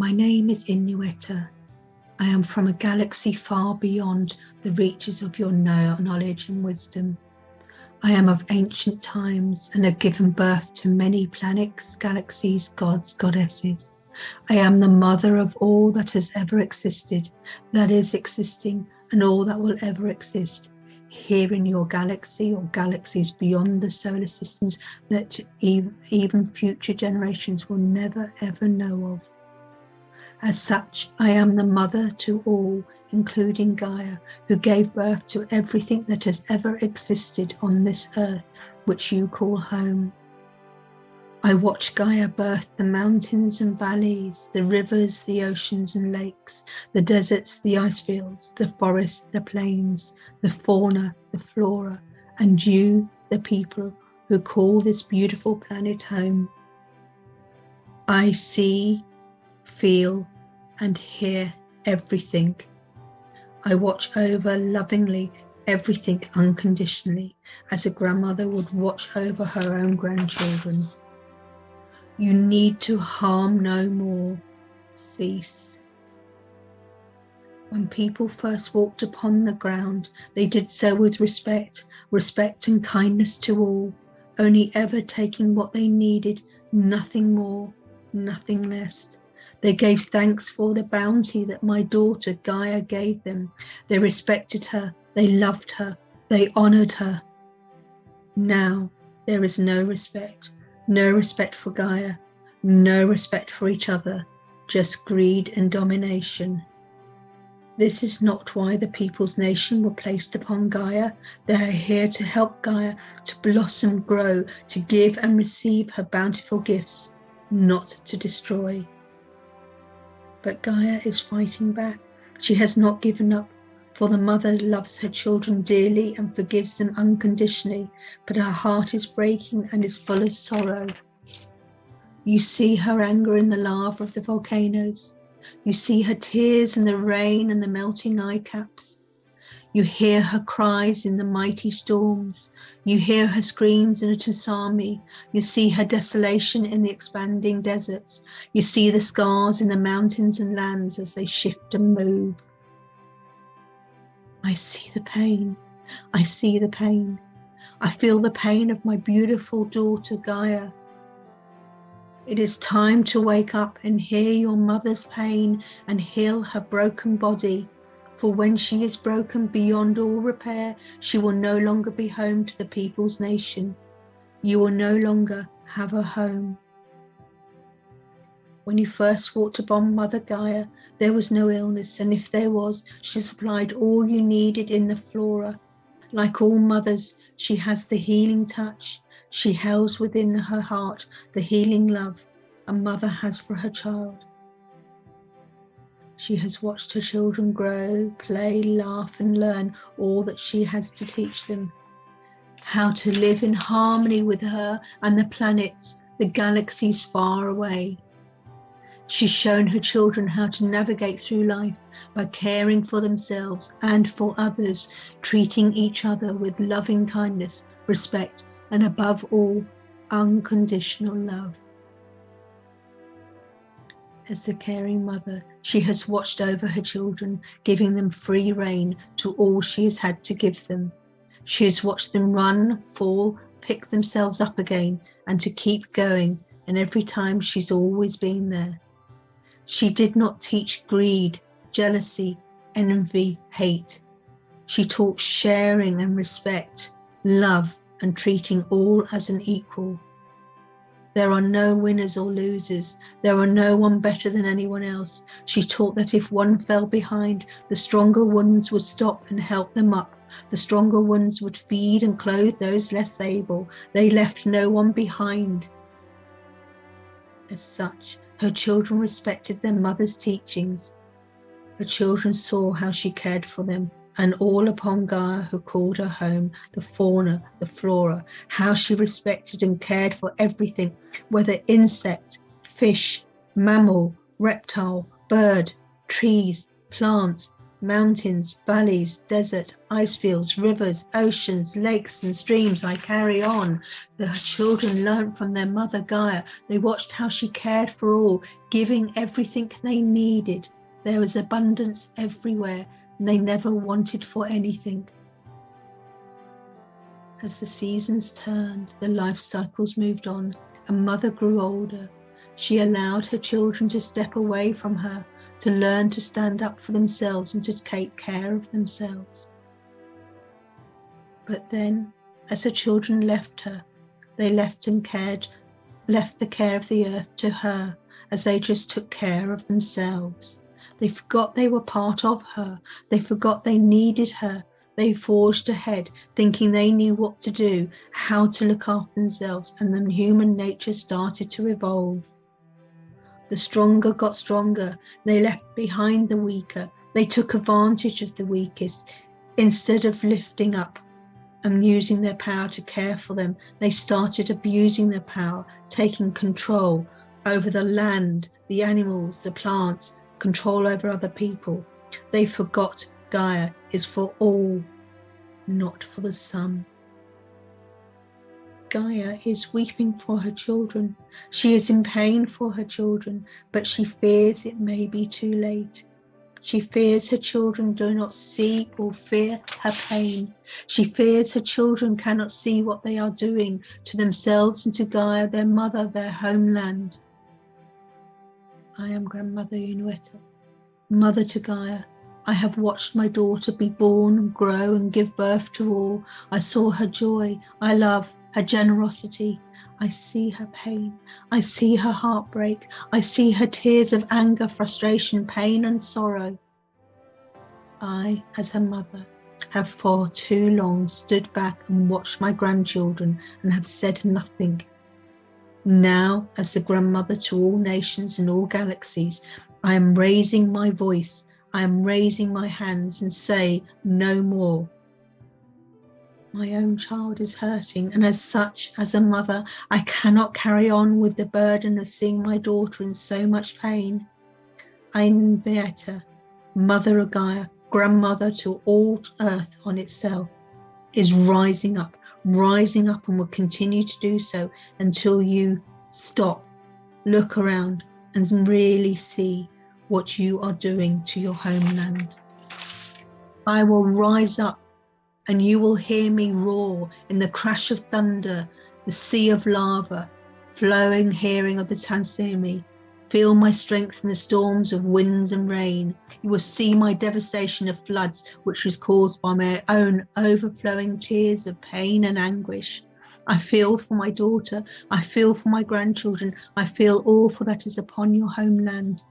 My name is Innuetta. I am from a galaxy far beyond the reaches of your knowledge and wisdom. I am of ancient times and have given birth to many planets, galaxies, gods, goddesses. I am the mother of all that has ever existed, that is existing, and all that will ever exist here in your galaxy or galaxies beyond the solar systems that even future generations will never ever know of. As such, I am the mother to all, including Gaia, who gave birth to everything that has ever existed on this earth, which you call home. I watch Gaia birth the mountains and valleys, the rivers, the oceans and lakes, the deserts, the ice fields, the forests, the plains, the fauna, the flora, and you, the people who call this beautiful planet home. I see, feel, and hear everything. I watch over lovingly everything unconditionally, as a grandmother would watch over her own grandchildren. You need to harm no more. Cease. When people first walked upon the ground, they did so with respect and kindness to all, only ever taking what they needed, nothing more, nothing less. They gave thanks for the bounty that my daughter Gaia gave them. They respected her, they loved her, they honored her. Now there is no respect for Gaia, no respect for each other, just greed and domination. This is not why the people's nation were placed upon Gaia. They are here to help Gaia to blossom, grow, to give and receive her bountiful gifts, not to destroy. But Gaia is fighting back. She has not given up, for the mother loves her children dearly and forgives them unconditionally, but her heart is breaking and is full of sorrow. You see her anger in the lava of the volcanoes. You see her tears in the rain and the melting eye caps. You hear her cries in the mighty storms. You hear her screams in a tsunami. You see her desolation in the expanding deserts. You see the scars in the mountains and lands as they shift and move. I see the pain. I see the pain. I feel the pain of my beautiful daughter Gaia. It is time to wake up and hear your mother's pain and heal her broken body. For when she is broken beyond all repair, she will no longer be home to the people's nation. You will no longer have a home. When you first walked upon Mother Gaia, there was no illness, and if there was, she supplied all you needed in the flora. Like all mothers, she has the healing touch. She holds within her heart the healing love a mother has for her child. She has watched her children grow, play, laugh, and learn all that she has to teach them. How to live in harmony with her and the planets, the galaxies far away. She's shown her children how to navigate through life by caring for themselves and for others, treating each other with loving kindness, respect, and above all, unconditional love. As the caring mother, she has watched over her children, giving them free rein to all she has had to give them. She has watched them run, fall, pick themselves up again, and to keep going, and every time she's always been there. She did not teach greed, jealousy, envy, hate. She taught sharing and respect, love, and treating all as an equal. There are no winners or losers. There are no one better than anyone else. She taught that if one fell behind, the stronger ones would stop and help them up. The stronger ones would feed and clothe those less able. They left no one behind. As such, her children respected their mother's teachings. Her children saw how she cared for them, and all upon Gaia, who called her home, the fauna, the flora, how she respected and cared for everything, whether insect, fish, mammal, reptile, bird, trees, plants, Mountains, valleys, desert, ice fields, rivers, oceans, lakes and streams, I carry on. The children learnt from their mother Gaia. They watched how she cared for all, giving everything they needed. There was abundance everywhere, and they never wanted for anything. As the seasons turned, the life cycles moved on, and Mother grew older. She allowed her children to step away from her, to learn to stand up for themselves and to take care of themselves. But then, as her children left her, they left the care of the earth to her, as they just took care of themselves. They forgot they were part of her. They forgot they needed her. They forged ahead, thinking they knew what to do, how to look after themselves, and then human nature started to evolve. The stronger got stronger. They left behind the weaker. They took advantage of the weakest. Instead of lifting up and using their power to care for them, they started abusing their power, taking control over the land, the animals, the plants, control over other people. They forgot Gaia is for all, not for the some. Gaia is weeping for her children. She is in pain for her children, but she fears it may be too late. She fears her children do not see or fear her pain. She fears her children cannot see what they are doing to themselves and to Gaia, their mother, their homeland. I am Grandmother Innuetta, mother to Gaia. I have watched my daughter be born, grow and give birth to all. I saw her joy, I love, her generosity. I see her pain. I see her heartbreak. I see her tears of anger, frustration, pain and sorrow. I, as her mother, have for too long stood back and watched my grandchildren and have said nothing. Now, as the grandmother to all nations and all galaxies, I am raising my voice. I am raising my hands and say no more. My own child is hurting, and as such, as a mother, I cannot carry on with the burden of seeing my daughter in so much pain. Innuetta, mother of Gaia, grandmother to all earth on itself, is rising up and will continue to do so until you stop, look around and really see what you are doing to your homeland. I will rise up and you will hear me roar in the crash of thunder, the sea of lava, flowing hearing of the tsunami. Feel my strength in the storms of winds and rain. You will see my devastation of floods, which was caused by my own overflowing tears of pain and anguish. I feel for my daughter. I feel for my grandchildren. I feel awful that is upon your homeland.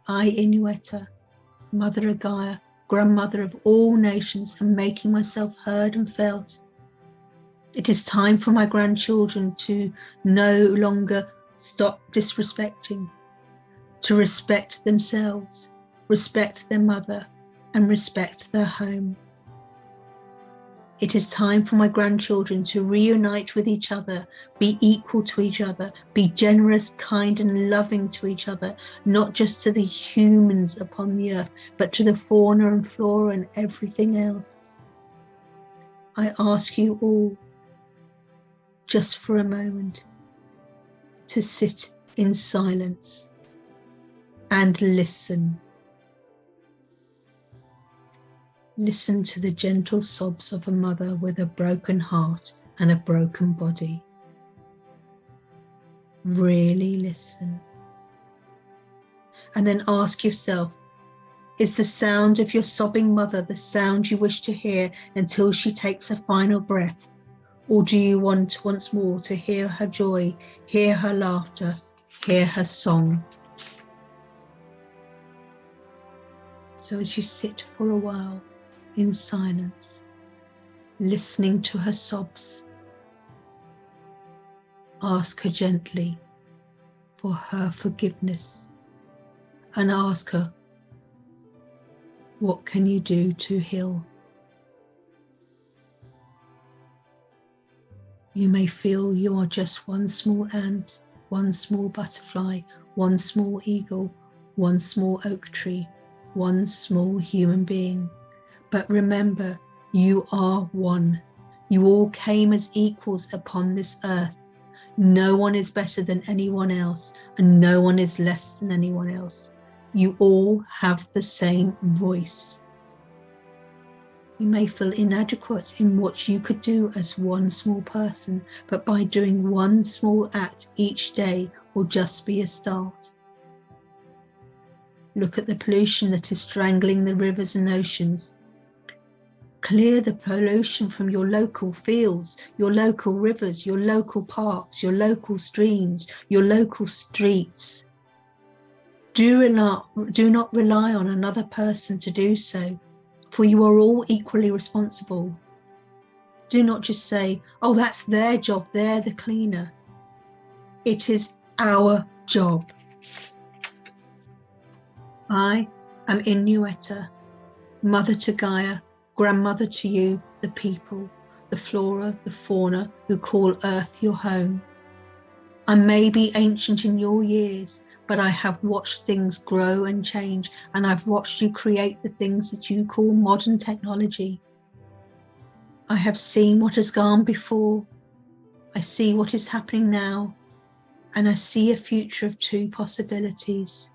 I, Innuetta, mother of Gaia, grandmother of all nations, am making myself heard and felt. It is time for my grandchildren to no longer stop disrespecting, to respect themselves, respect their mother, and respect their home. It is time for my grandchildren to reunite with each other, be equal to each other, be generous, kind, and loving to each other, not just to the humans upon the earth, but to the fauna and flora and everything else. I ask you all, just for a moment, to sit in silence and listen. Listen to the gentle sobs of a mother with a broken heart and a broken body. Really listen. And then ask yourself, is the sound of your sobbing mother the sound you wish to hear until she takes a final breath? Or do you want once more to hear her joy, hear her laughter, hear her song? So as you sit for a while in silence, listening to her sobs, ask her gently for her forgiveness and ask her, what can you do to heal? You may feel you are just one small ant, one small butterfly, one small eagle, one small oak tree, one small human being. But remember, you are one. You all came as equals upon this earth. No one is better than anyone else, and no one is less than anyone else. You all have the same voice. You may feel inadequate in what you could do as one small person, but by doing one small act each day will just be a start. Look at the pollution that is strangling the rivers and oceans. Clear the pollution from your local fields, your local rivers, your local parks, your local streams, your local streets. Do not rely on another person to do so, for you are all equally responsible. Do not just say, oh, that's their job, they're the cleaner. It is our job. I am Innuetta, mother to Gaia, grandmother to you, the people, the flora, the fauna who call Earth your home. I may be ancient in your years, but I have watched things grow and change, and I've watched you create the things that you call modern technology. I have seen what has gone before. I see what is happening now, and I see a future of two possibilities.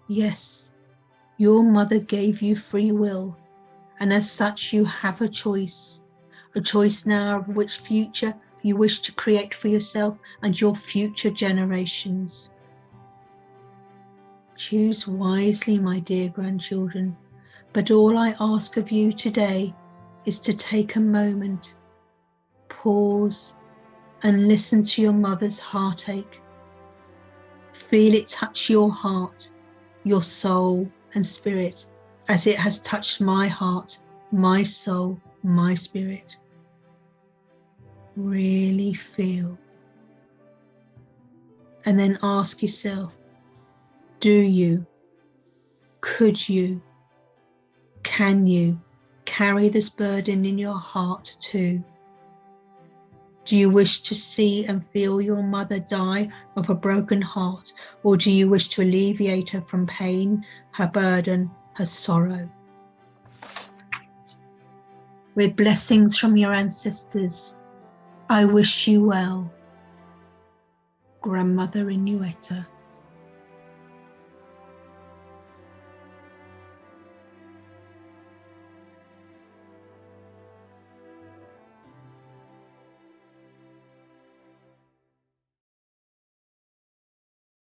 Yes, your mother gave you free will, and as such you have a choice now of which future you wish to create for yourself and your future generations. Choose wisely, my dear grandchildren, but all I ask of you today is to take a moment, pause, and listen to your mother's heartache. Feel it touch your heart, your soul and spirit, as it has touched my heart, my soul, my spirit. Really feel. And then ask yourself, do you, could you, can you carry this burden in your heart too? Do you wish to see and feel your mother die of a broken heart, or do you wish to alleviate her from pain, her burden, her sorrow? With blessings from your ancestors, I wish you well. Grandmother Innuetta.